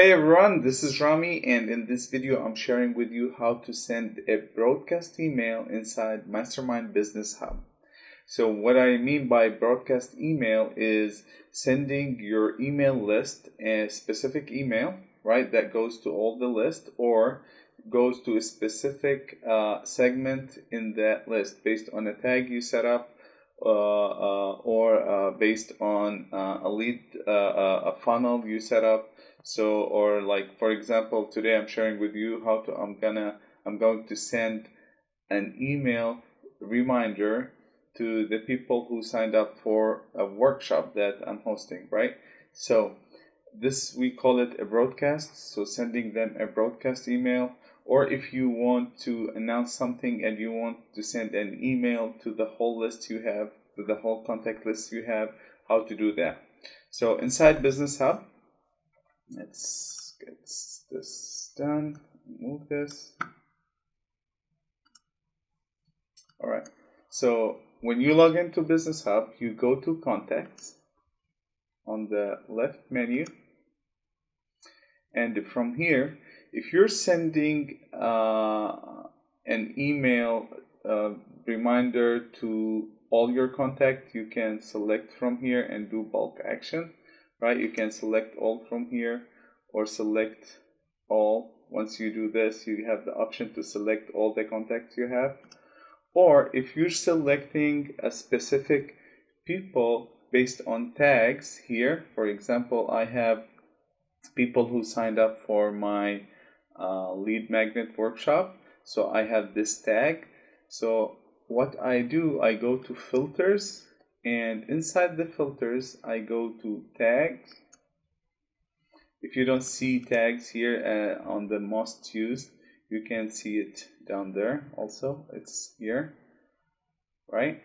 Hey everyone, this is Rami, and in this video I'm sharing with you how to send a broadcast email inside Mastermind Business Hub. So what I mean by broadcast email is sending your email list a specific email, right, that goes to all the list or goes to a specific segment in that list based on a tag you set up or based on a lead, a funnel you set up. So, or like for example, today I'm sharing with you how to I'm going to send an email reminder to the people who signed up for a workshop that I'm hosting, right? So this, we call it a broadcast. So sending them a broadcast email, or if you want to announce something and you want to send an email to the whole list you have, to the whole contact list you have, how to do that. So inside Business Hub, let's get this done, move this. All right, so when you log into Business Hub, you go to Contacts on the left menu, and from here, if you're sending an email reminder to all your contacts, you can select from here and do bulk action, right? You can select all from here or select all. Once you do this, you have the option to select all the contacts you have. Or if you're selecting a specific people based on tags here, for example, I have people who signed up for my lead magnet workshop, so I have this tag. So what I do, I go to filters, and inside the filters I go to tags. If you don't see tags here on the most used, you can see it down there also. It's here, right?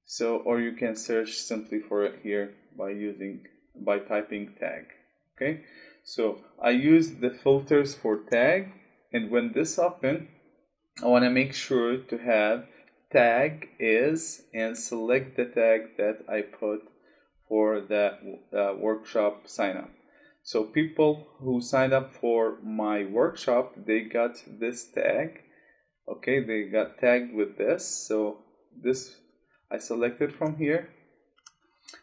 So, or you can search simply for it here by typing tag. Okay, so I use the filters for tag, and when this open, I want to make sure to have tag is and select the tag that I put for that workshop sign up. So people who signed up for my workshop, they got this tag. Okay, they got tagged with this. So this I selected from here,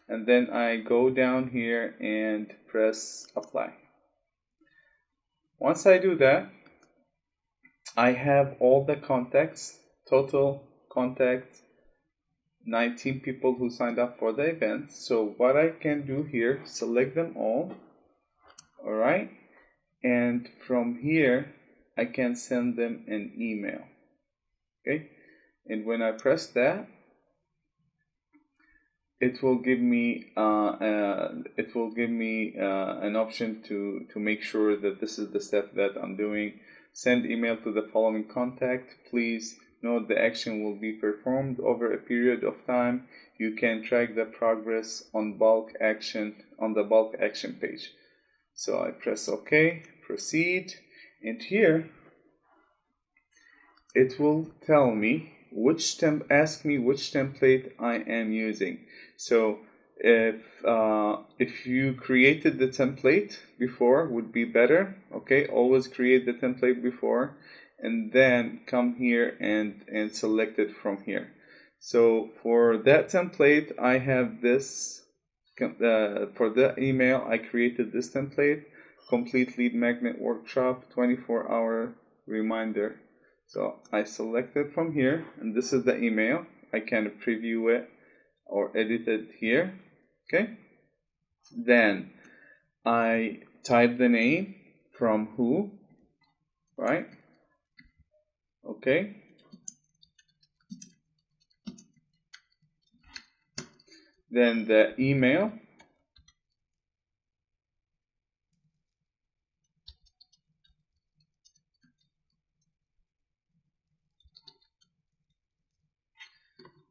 and then I go down here and press apply. Once I do that, I have all the contacts, total contacts, 19 people who signed up for the event. So what I can do here, select them all. All right, and from here I can send them an email. Okay, and when I press that, it will give me an option to make sure that this is the step that I'm doing. Send email to the following contact. Please note the action will be performed over a period of time. You can track the progress on the bulk action page. So I press OK, proceed, and here it will tell me ask me which template I am using. So if you created the template before, would be better. Okay, always create the template before, and then come here and select it from here. So for that template, I have this. For the email, I created this template: complete lead magnet workshop, 24-hour reminder. So I select it from here, and this is the email. I can preview it or edit it here. Okay, then I type the name from who, right? Okay, then the email,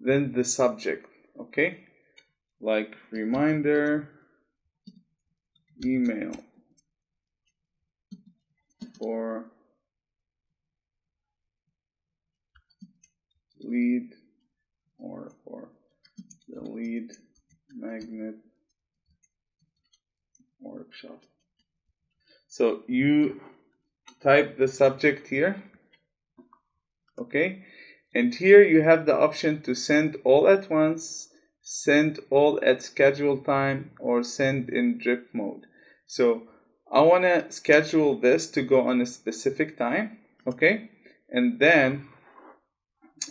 then the subject. Okay, like reminder email for lead or for the lead magnet workshop. So you type the subject here, okay, and here you have the option to send all at once, send all at scheduled time, or send in drip mode. So I want to schedule this to go on a specific time, okay, and then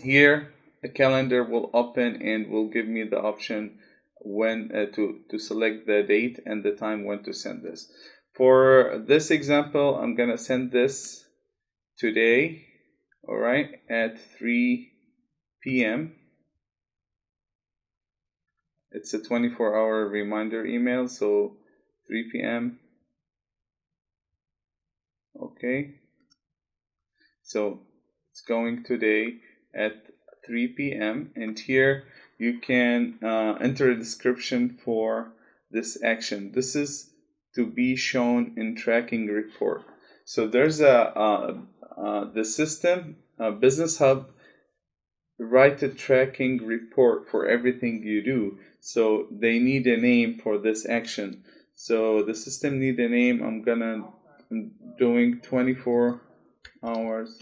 here a calendar will open and will give me the option when to select the date and the time when to send this. For this example, I'm gonna send this today, all right, at 3 p.m. It's a 24-hour reminder email, so 3 p.m. Okay, so it's going today at 3 p.m. and here you can enter a description for this action. This is to be shown in tracking report. So there's the system Business Hub write a tracking report for everything you do. So they need a name for this action. So the system need a name. I'm doing 24 hours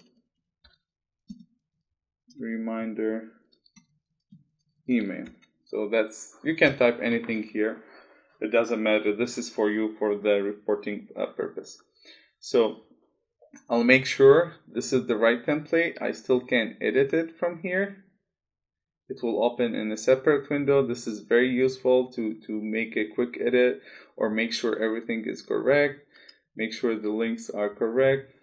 reminder email. So that's, you can type anything here. It doesn't matter. This is for you for the reporting purpose. So I'll make sure this is the right template. I still can edit it from here. It will open in a separate window. This is very useful to make a quick edit or make sure everything is correct. Make sure the links are correct.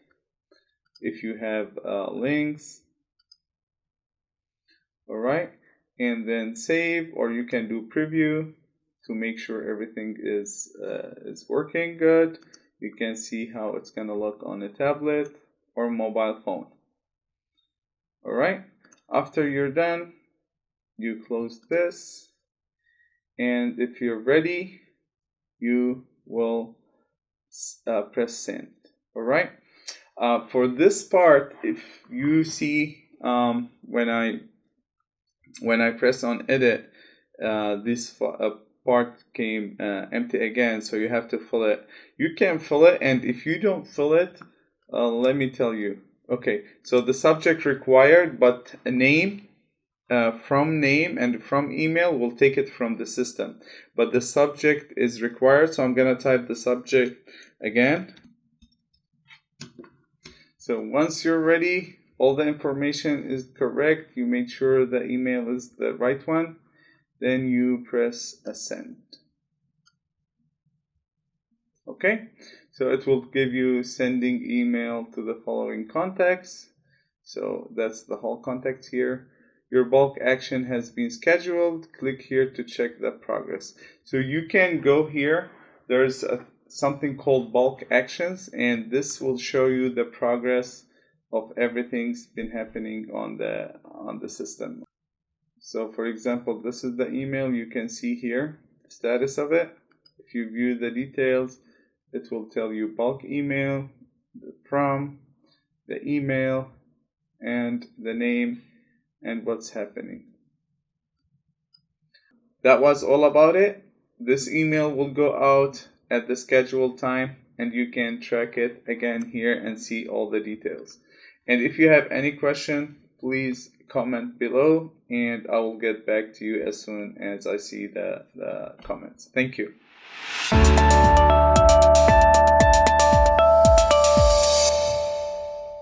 If you have links, all right, and then save, or you can do preview to make sure everything is working good. You can see how it's gonna look on a tablet or mobile phone. All right, after you're done, you close this, and if you're ready, you will press send. All right. For this part, if you see when I press on edit, this part came empty again, so you have to fill it. You can fill it, and if you don't fill it, let me tell you. Okay, so the subject required, but a name, from name and from email, will take it from the system. But the subject is required, so I'm gonna type the subject again. So once you're ready, all the information is correct, you make sure the email is the right one, then you press send. Okay, so it will give you sending email to the following contacts. So that's the whole contacts here. Your bulk action has been scheduled. Click here to check the progress. So you can go here. There's something called bulk actions, and this will show you the progress of everything's been happening on the system. So for example, this is the email. You can see here the status of it. If you view the details, it will tell you bulk email, from, the email, and the name, and what's happening. That was all about it. This email will go out at the scheduled time, and you can track it again here and see all the details. And if you have any question, please comment below, and I will get back to you as soon as I see the comments. Thank you.